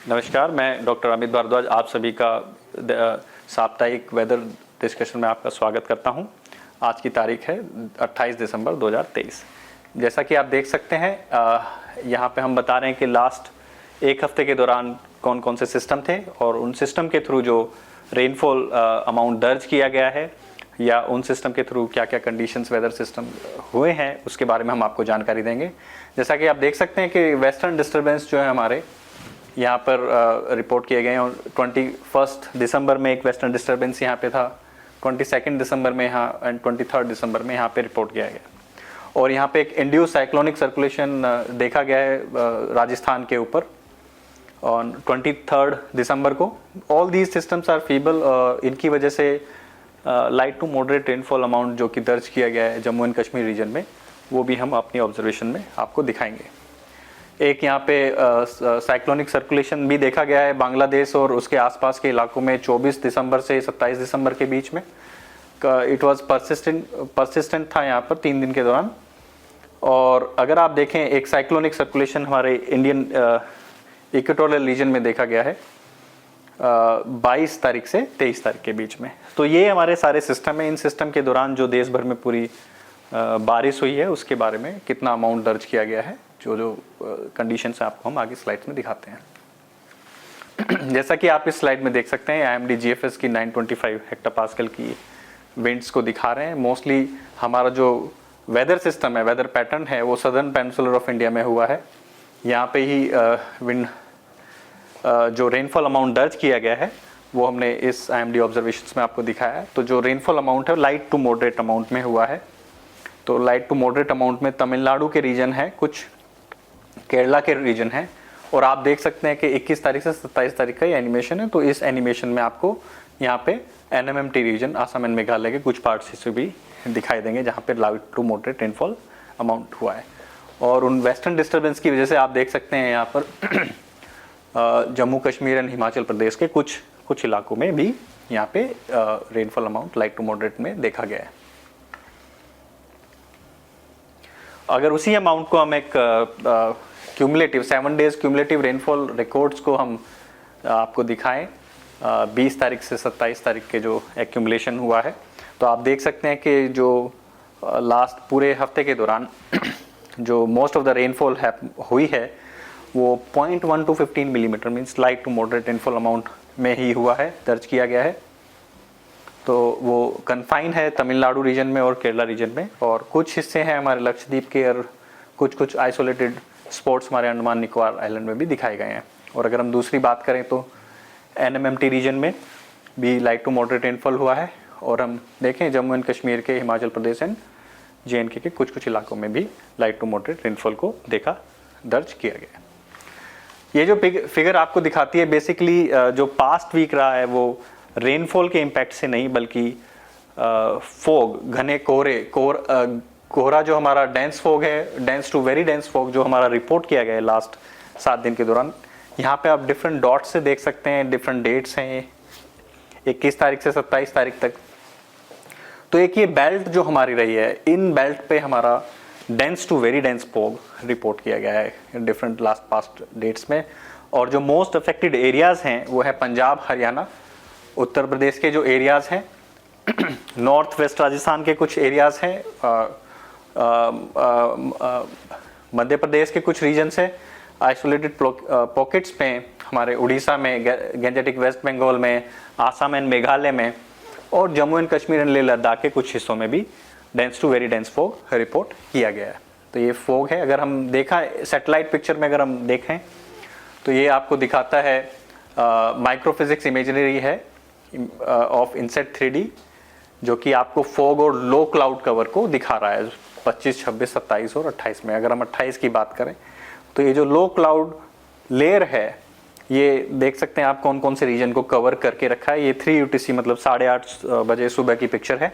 नमस्कार, मैं डॉक्टर अमित भारद्वाज आप सभी का साप्ताहिक वेदर डिस्कशन में आपका स्वागत करता हूं। आज की तारीख है 28 दिसंबर 2023। जैसा कि आप देख सकते हैं यहाँ पे हम बता रहे हैं कि लास्ट एक हफ्ते के दौरान कौन कौन से सिस्टम थे और उन सिस्टम के थ्रू जो रेनफॉल अमाउंट दर्ज किया गया है या उन सिस्टम के थ्रू क्या क्या कंडीशंस वेदर सिस्टम हुए हैं उसके बारे में हम आपको जानकारी देंगे। जैसा कि आप देख सकते हैं कि वेस्टर्न डिस्टर्बेंस जो है हमारे यहाँ पर रिपोर्ट किए गए हैं और 21 दिसंबर में एक वेस्टर्न डिस्टर्बेंस यहाँ पे था, 22 दिसंबर में यहाँ एंड 23 दिसंबर में यहाँ पे रिपोर्ट किया गया और यहाँ पे एक इंड्यूस साइक्लोनिक सर्कुलेशन देखा गया है राजस्थान के ऊपर और 23 दिसंबर को। All these systems are feeble, इनकी वजह से light to moderate rainfall amount जो कि दर्ज किया गया है जम्मू एंड कश्मीर रीजन में वो भी हम अपनी ऑब्जर्वेशन में आपको दिखाएंगे। एक यहाँ पे साइक्लोनिक सर्कुलेशन भी देखा गया है बांग्लादेश और उसके आसपास के इलाकों में 24 दिसंबर से 27 दिसंबर के बीच में। इट वाज परसिस्टेंट था यहाँ पर 3 दिन के दौरान। और अगर आप देखें एक साइक्लोनिक सर्कुलेशन हमारे इंडियन इक्वेटोरियल रीजन में देखा गया है 22 तारीख से 23 तारीख के बीच में। तो ये हमारे सारे सिस्टम है। इन सिस्टम के दौरान जो देश भर में पूरी बारिश हुई है उसके बारे में कितना अमाउंट दर्ज किया गया है, जो कंडीशंस है आपको हम आगे स्लाइड्स में दिखाते हैं। जैसा कि आप इस स्लाइड में देख सकते हैं IMD GFS की 925 हेक्टोपास्कल की विंड्स को दिखा रहे हैं। मोस्टली हमारा जो वेदर सिस्टम है, वेदर पैटर्न है वो सदर्न पेनिनसुलर ऑफ इंडिया में हुआ है। यहाँ पे ही विंड जो रेनफॉल अमाउंट दर्ज किया गया है वो हमने इस IMD ऑब्जर्वेशंस में आपको दिखाया है। तो जो रेनफॉल अमाउंट है लाइट टू मॉडरेट अमाउंट में हुआ है। तो लाइट टू मॉडरेट अमाउंट में तमिलनाडु के रीजन है, कुछ केरला के रीजन है और आप देख सकते हैं कि 21 तारीख से 27 तारीख का ये एनिमेशन है। तो इस एनिमेशन में आपको यहाँ पे NMMT region Assam and Meghalaya के कुछ पार्ट्स से भी दिखाई देंगे जहाँ पे light to moderate rainfall amount हुआ है। और उन वेस्टर्न डिस्टर्बेंस की वजह से आप देख सकते हैं यहाँ पर जम्मू कश्मीर एंड हिमाचल प्रदेश के कुछ इलाकों में भी यहाँ पे rainfall amount light to moderate में देखा गया है। अगर उसी अमाउंट को हम एक cumulative 7 days cumulative rainfall records को हम आपको दिखाएं 20 तारीख से 27 तारीख के जो एक्यूमुलेशन हुआ है, तो आप देख सकते हैं कि जो लास्ट पूरे हफ्ते के दौरान जो मोस्ट ऑफ द रेनफॉल हुई है वो 0.1 to 15 millimetre means light to moderate rainfall amount में ही हुआ है, दर्ज किया गया है। तो वो कन्फाइन है तमिलनाडु रीजन में और केरला रीजन में और कुछ हिस्से हैं हमारे लक्षद्वीप के और कुछ आइसोलेटेड स्पॉट्स हमारे अंडमान निकोबार आइलैंड में भी दिखाए गए हैं। और अगर हम दूसरी बात करें तो NMMT रीजन में भी लाइट टू मॉडरेट रेनफॉल हुआ है और हम देखें जम्मू एंड कश्मीर के, हिमाचल प्रदेश एंड JNK के कुछ इलाकों में भी लाइट टू मॉडरेट रेनफॉल को दर्ज किया गया है। ये जो फिगर आपको दिखाती है बेसिकली जो पास्ट वीक रहा है वो रेनफॉल के इम्पैक्ट से नहीं बल्कि फोग, घने कोहरा जो हमारा डेंस फोग है, dense to very dense fog जो हमारा रिपोर्ट किया गया है लास्ट 7 दिन के दौरान। यहाँ पे आप डिफरेंट डॉट्स से देख सकते हैं, डिफरेंट डेट्स हैं 21 तारीख से 27 तारीख तक। तो एक ये बेल्ट जो हमारी रही है, इन बेल्ट पे हमारा dense to very dense fog report किया गया है डिफरेंट लास्ट पास्ट डेट्स में। और जो मोस्ट अफेक्टेड एरियाज हैं वो है पंजाब, हरियाणा, उत्तर प्रदेश के जो एरियाज हैं, नॉर्थ वेस्ट राजस्थान के कुछ एरियाज हैं, मध्य प्रदेश के कुछ रीजन से आइसोलेटेड पॉकेट्स पे हमारे उड़ीसा में, गैंजेटिक वेस्ट बंगाल में, आसाम एंड मेघालय में और जम्मू एंड कश्मीर एंड लेह लद्दाख के कुछ हिस्सों में भी dense to very dense fog report किया गया है। तो ये फोग है। अगर हम सैटेलाइट पिक्चर में अगर हम देखें तो ये आपको दिखाता है माइक्रोफिजिक्स इमेजनरी है ऑफ इनसेट 3D जो कि आपको फोग और लो क्लाउड कवर को दिखा रहा है 25, 26, 27 और 28 में। अगर हम 28 की बात करें तो ये जो लो क्लाउड लेयर है ये देख सकते हैं आप कौन कौन से रीजन को कवर करके रखा है। ये 3 UTC मतलब 8:30 बजे सुबह की पिक्चर है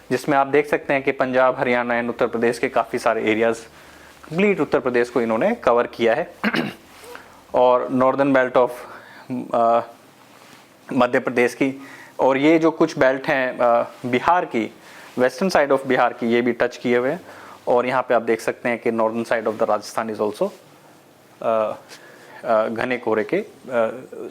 जिसमें आप देख सकते हैं कि पंजाब, हरियाणा एंड उत्तर प्रदेश के काफ़ी सारे एरियाज, कंप्लीट उत्तर प्रदेश को इन्होंने कवर किया है। और नॉर्दर्न बेल्ट ऑफ मध्य प्रदेश की और ये जो कुछ बेल्ट हैं बिहार की, वेस्टर्न साइड ऑफ बिहार की, ये भी टच किए हुए हैं। और यहाँ पे आप देख सकते हैं कि northern side of the Rajasthan is also घने कोहरे के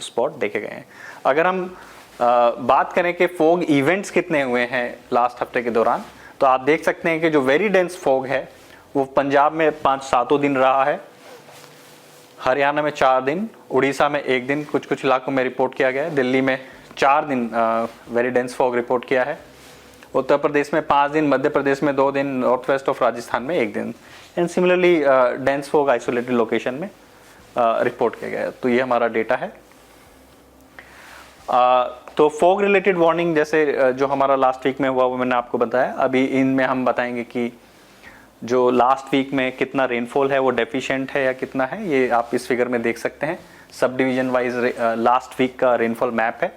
स्पॉट देखे गए हैं। अगर हम बात करें कि फॉग इवेंट्स कितने हुए हैं लास्ट हफ्ते के दौरान, तो आप देख सकते हैं कि जो वेरी डेंस फॉग है वो पंजाब में 5-7 दिन रहा है, हरियाणा में 4 दिन, उड़ीसा में 1 दिन कुछ कुछ इलाकों में रिपोर्ट किया गया है, दिल्ली में 4 दिन वेरी डेंस फॉग रिपोर्ट किया है, उत्तर प्रदेश में 5 दिन, मध्य प्रदेश में 2 दिन, नॉर्थ वेस्ट ऑफ राजस्थान में 1 दिन, and similarly dense fog isolated location में रिपोर्ट किया गया है। तो ये हमारा डेटा है। तो फॉग रिलेटेड वार्निंग जैसे जो हमारा लास्ट वीक में हुआ वो मैंने आपको बताया। अभी इनमें हम बताएंगे कि जो लास्ट वीक में कितना रेनफॉल है वो डेफिशिएंट है या कितना है, ये आप इस फिगर में देख सकते हैं। Sub division wise last week का रेनफॉल मैप है,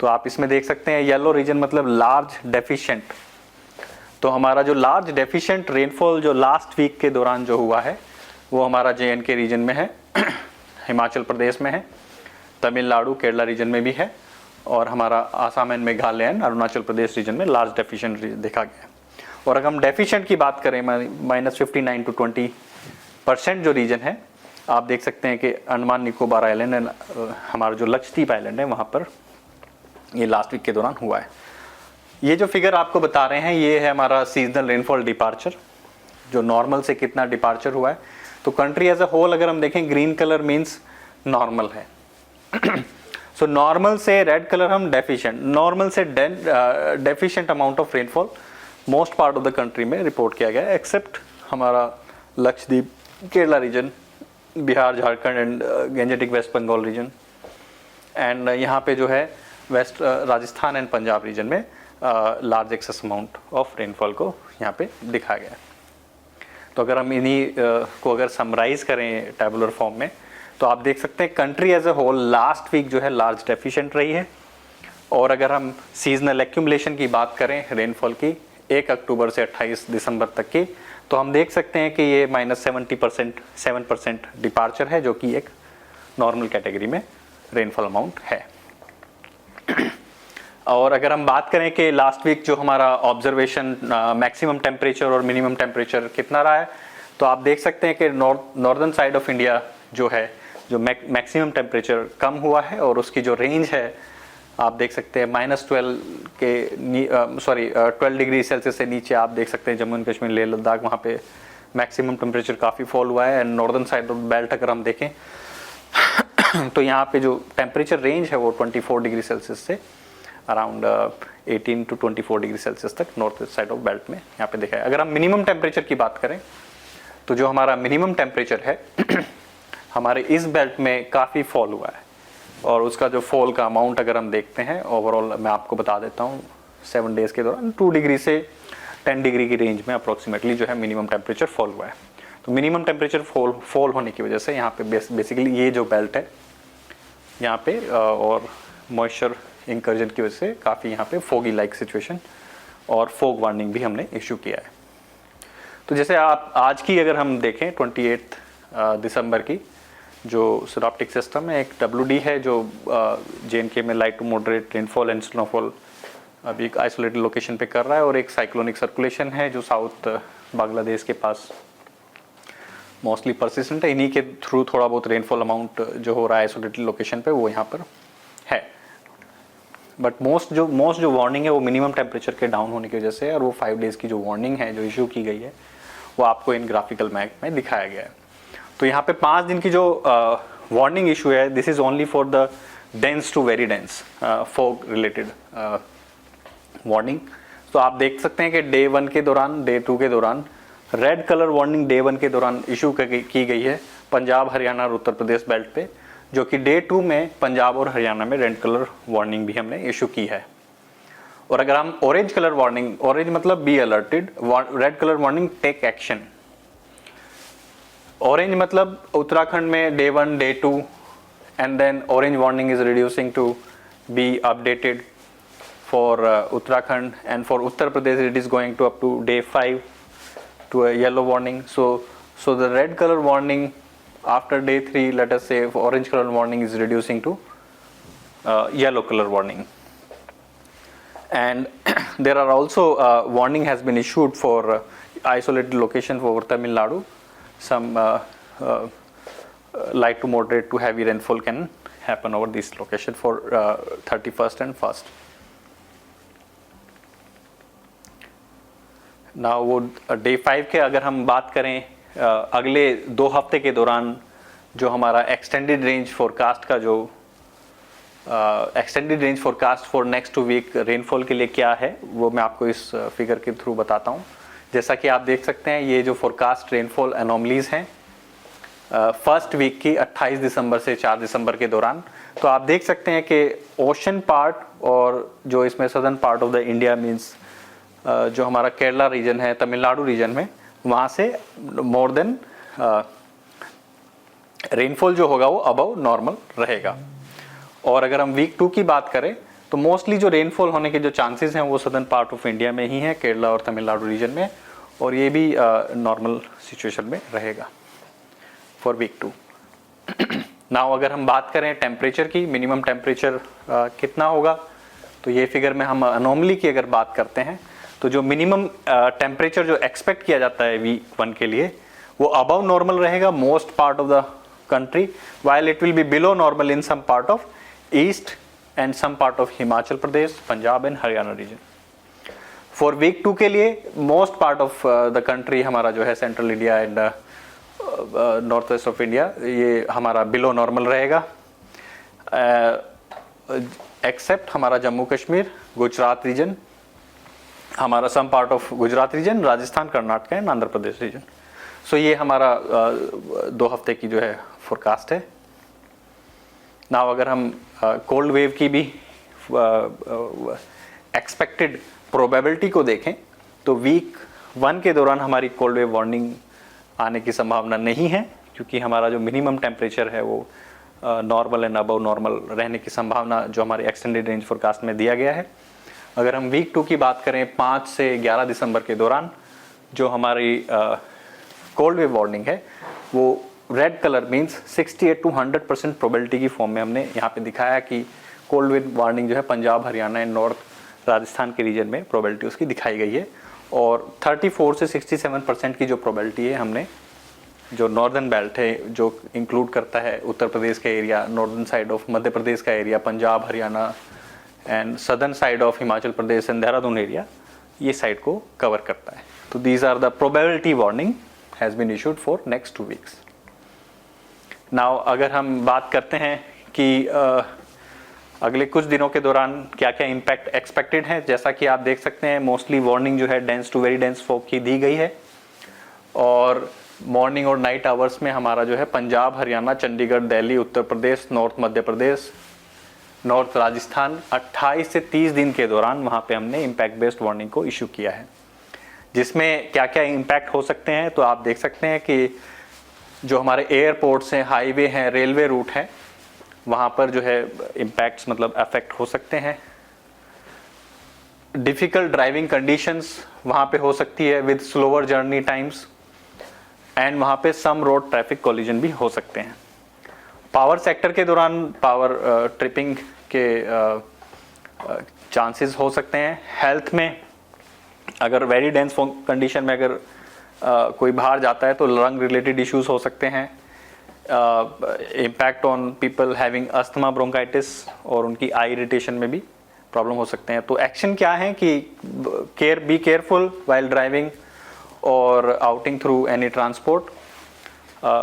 तो आप इसमें देख सकते हैं येलो रीजन मतलब लार्ज डेफिशिएंट। तो हमारा जो लार्ज डेफिशिएंट रेनफॉल जो लास्ट वीक के दौरान जो हुआ है वो हमारा JNK रीजन में है, हिमाचल प्रदेश में है, तमिलनाडु केरला रीजन में भी है, और हमारा Assam and Meghalaya and Arunachal Pradesh region में लार्ज डेफिशिएंट देखा गया। और अगर हम डेफिशिएंट की बात करें -59 to 20% जो रीजन है, आप देख सकते हैं कि अंडमान निकोबार आइलैंड एंड हमारा जो लक्षद्वीप आइलैंड है वहाँ पर ये लास्ट वीक के दौरान हुआ है। ये जो फिगर आपको बता रहे हैं ये है हमारा सीजनल रेनफॉल डिपार्चर, जो नॉर्मल से कितना डिपार्चर हुआ है। तो कंट्री एज अ होल अगर हम देखें ग्रीन कलर मीन्स नॉर्मल है। सो नॉर्मल से रेड कलर हम डेफिशिएंट, नॉर्मल से deficient amount of rainfall most part of the country में रिपोर्ट किया गया है, एक्सेप्ट हमारा Lakshadweep, Kerala region, Bihar, Jharkhand and Gangetic west Bengal region, and यहाँ पे जो है west Rajasthan and Punjab region में large excess amount of rainfall को यहाँ पे दिखाया गया है। तो अगर हम इन्हीं को अगर समराइज करें टेबुलर फॉर्म में, तो आप देख सकते हैं country as a whole last week जो है लार्ज डेफिशिएंट रही है। और अगर हम सीजनल एक्यूमुलेशन की बात करें रेनफॉल की 1 अक्टूबर से 28 दिसंबर तक की, तो हम देख सकते हैं कि ये -7% डिपार्चर है, जो कि एक नॉर्मल कैटेगरी में रेनफॉल अमाउंट है। और अगर हम बात करें कि लास्ट वीक जो हमारा ऑब्जर्वेशन मैक्सिमम टेम्परेचर और मिनिमम टेम्परेचर कितना रहा है, तो आप देख सकते हैं कि नॉर्दर्न साइड ऑफ इंडिया जो है जो मैक्सिमम टेम्परेचर कम हुआ है, और उसकी जो रेंज है आप देख सकते हैं -12 डिग्री सेल्सियस से नीचे आप देख सकते हैं जम्मू एंड कश्मीर, लेह लद्दाख, वहाँ पे मैक्सिमम टेम्परेचर काफ़ी फॉल हुआ है। And northern side of belt अगर हम देखें तो यहाँ पे जो टेम्परेचर रेंज है वो 24 डिग्री सेल्सियस से अराउंड 18 to 24 डिग्री सेल्सियस तक नॉर्थ साइड ऑफ बेल्ट में यहाँ पे देखा है। अगर हम मिनिमम टेम्परेचर की बात करें तो जो हमारा मिनिमम टेम्परेचर है हमारे इस बेल्ट में काफ़ी फॉल हुआ है, और उसका जो फॉल का अमाउंट अगर हम देखते हैं ओवरऑल मैं आपको बता देता हूँ 7 डेज़ के दौरान 2 डिग्री से 10 डिग्री की रेंज में अप्रोक्सीमेटली जो है मिनिमम टेम्परेचर फॉल हुआ है। तो मिनिमम टेम्परेचर फॉल होने की वजह से यहाँ पे बेसिकली ये जो बेल्ट है यहाँ पे और मॉइस्चर इंकर्जन की वजह से काफ़ी यहाँ पे फोगी लाइक सिचुएशन और फोग वार्निंग भी हमने इशू किया है। तो जैसे आप आज की अगर हम देखें 28 दिसंबर की जो सिनॉप्टिक सिस्टम है, एक WD है जो JNK में light to moderate rainfall and snowfall अभी एक आइसोलेटेड लोकेशन पे कर रहा है, और एक साइक्लोनिक सर्कुलेशन है जो साउथ बांग्लादेश के पास मोस्टली परसिस्टेंट है। इन्हीं के थ्रू थोड़ा बहुत रेनफॉल अमाउंट जो हो रहा है आइसोलेटेड लोकेशन पे वो यहाँ पर है। बट मोस्ट जो वार्निंग है वो मिनिमम टेम्परेचर के डाउन होने की वजह से है, और वो 5 डेज़ की जो वार्निंग है जो इशू की गई है वो आपको इन ग्राफिकल मैप में दिखाया गया है। तो यहाँ पे 5 दिन की जो वार्निंग इशू है, this is only for the dense to very dense fog related warning. तो आप देख सकते हैं कि डे 1 के दौरान, डे 2 के दौरान रेड कलर वार्निंग डे 1 के दौरान इशू की गई है पंजाब, हरियाणा और उत्तर प्रदेश बेल्ट पे, जो कि डे 2 में पंजाब और हरियाणा में रेड कलर वार्निंग भी हमने इशू की है। और अगर हम ऑरेंज कलर वार्निंग, ऑरेंज मतलब be alerted, red colour warning take action. Orange मतलब उत्तराखंड में day 1, day 2 and then orange warning is reducing to be updated for Uttarakhand, and for Uttar Pradesh it is going to up to day 5 to a yellow warning. So the red color warning after day 3, let us say orange color warning is reducing to yellow color warning. And there are also warning has been issued for isolated location for Tamil Nadu, some light to moderate to heavy rainfall can happen over this location for 31st and 1st. Now वो day 5 के अगर हम बात करें, अगले 2 हफ्ते के दौरान जो हमारा एक्सटेंडेड रेंज फोरकास्ट का जो extended range forecast for next 2 week rainfall के लिए क्या है, वो मैं आपको इस फिगर के थ्रू बताता हूँ। जैसा कि आप देख सकते हैं, ये जो फोरकास्ट रेनफॉल एनोमलीज हैं फर्स्ट वीक की 28 दिसंबर से 4 दिसंबर के दौरान, तो आप देख सकते हैं कि ओशन पार्ट और जो इसमें southern part of the India means जो हमारा केरला रीजन है, तमिलनाडु रीजन में, वहाँ से मोर देन रेनफॉल जो होगा वो अबव नॉर्मल रहेगा। और अगर हम वीक 2 की बात करें तो मोस्टली जो रेनफॉल होने के जो चांसेस हैं वो सदर्न पार्ट ऑफ इंडिया में ही हैं, केरला और तमिलनाडु रीजन में, और ये भी नॉर्मल सिचुएशन में रहेगा फॉर वीक 2। नाउ अगर हम बात करें टेम्परेचर की, मिनिमम टेम्परेचर कितना होगा, तो ये फिगर में हम अनोमली की अगर बात करते हैं तो जो मिनिमम टेम्परेचर जो एक्सपेक्ट किया जाता है वीक 1 के लिए वो अबव नॉर्मल रहेगा most part of the country, while it will be below normal in some part of east and some part of Himachal Pradesh, Punjab and Haryana region. For week 2 के लिए most part of the country हमारा जो है central India and north west of India, ये हमारा below normal रहेगा, accept हमारा Jammu Kashmir, Gujarat region, हमारा some part of Gujarat region, Rajasthan, Karnataka and Andhra Pradesh region. So ये हमारा 2 हफ्ते की जो है फोरकास्ट है। नाउ अगर हम कोल्ड वेव की भी एक्सपेक्टेड प्रोबेबिलिटी को देखें तो वीक 1 के दौरान हमारी कोल्ड वेव वार्निंग आने की संभावना नहीं है, क्योंकि हमारा जो मिनिमम टेम्परेचर है वो नॉर्मल एंड अबव नॉर्मल रहने की संभावना जो हमारे एक्सटेंडेड रेंज फोरकास्ट में दिया गया है। अगर हम वीक 2 की बात करें 5 से 11 दिसंबर के दौरान जो हमारी कोल्ड वेव वार्निंग है वो red colour means 68 to 100% probability की फॉर्म में हमने यहाँ पे दिखाया कि कोल्ड वेव वार्निंग जो है पंजाब, हरियाणा एंड नॉर्थ राजस्थान के रीजन में प्रोबेबिलिटी उसकी दिखाई गई है, और 34 से 67% की जो प्रोबेबिलिटी है हमने जो नॉर्दर्न बेल्ट है जो इंक्लूड करता है उत्तर प्रदेश का area, northern side of Madhya Pradesh का area, Punjab, Haryana and southern side of Himachal Pradesh and Dehradun area, ये साइड को कवर करता है। तो these are the probability warning has been issued for next 2 weeks. Now अगर हम बात करते हैं कि अगले कुछ दिनों के दौरान क्या क्या इम्पैक्ट एक्सपेक्टेड है, जैसा कि आप देख सकते हैं मोस्टली वार्निंग जो है dense to very dense fog की दी गई है, और मॉर्निंग और नाइट आवर्स में हमारा जो है पंजाब, हरियाणा, चंडीगढ़, दिल्ली, उत्तर प्रदेश, नॉर्थ मध्य प्रदेश, नॉर्थ राजस्थान 28 से 30 दिन के दौरान वहाँ पे हमने इम्पैक्ट बेस्ड वार्निंग को इशू किया है, जिसमें क्या क्या इम्पैक्ट हो सकते हैं। तो आप देख सकते हैं कि जो हमारे एयरपोर्ट्स हैं, हाईवे हैं, रेलवे रूट हैं, वहाँ पर जो है इम्पैक्ट्स मतलब अफेक्ट हो सकते हैं। डिफ़िकल्ट ड्राइविंग कंडीशंस वहाँ पे हो सकती है with slower journey times, and वहाँ पे सम रोड ट्रैफिक कोलिजन भी हो सकते हैं। पावर सेक्टर के दौरान पावर ट्रिपिंग के चांसेस हो सकते हैं। हेल्थ में अगर वेरी डेंस कंडीशन में अगर कोई बाहर जाता है तो लंग रिलेटेड इश्यूज हो सकते हैं। Impact on people having asthma, bronchitis, और उनकी आई इरिटेशन में भी प्रॉब्लम हो सकते हैं। तो एक्शन क्या है कि बी केयरफुल वाइल ड्राइविंग और outing through any transport.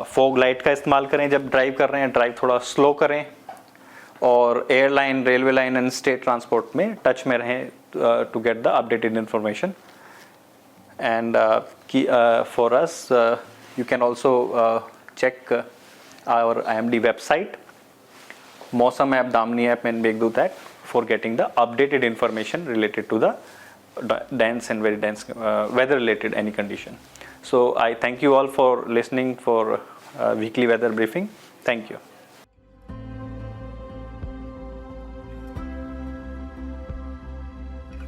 Fog light का इस्तेमाल करें जब ड्राइव कर रहे हैं, ड्राइव थोड़ा स्लो करें, और airline, railway line and state transport में टच में रहें to get the updated information. And for us you can also check our IMD website, Mausam app, Damni app and Meghdoot app for getting the updated information related to the dense and very dense weather related any condition. So I thank you all for listening for weekly weather briefing. Thank you.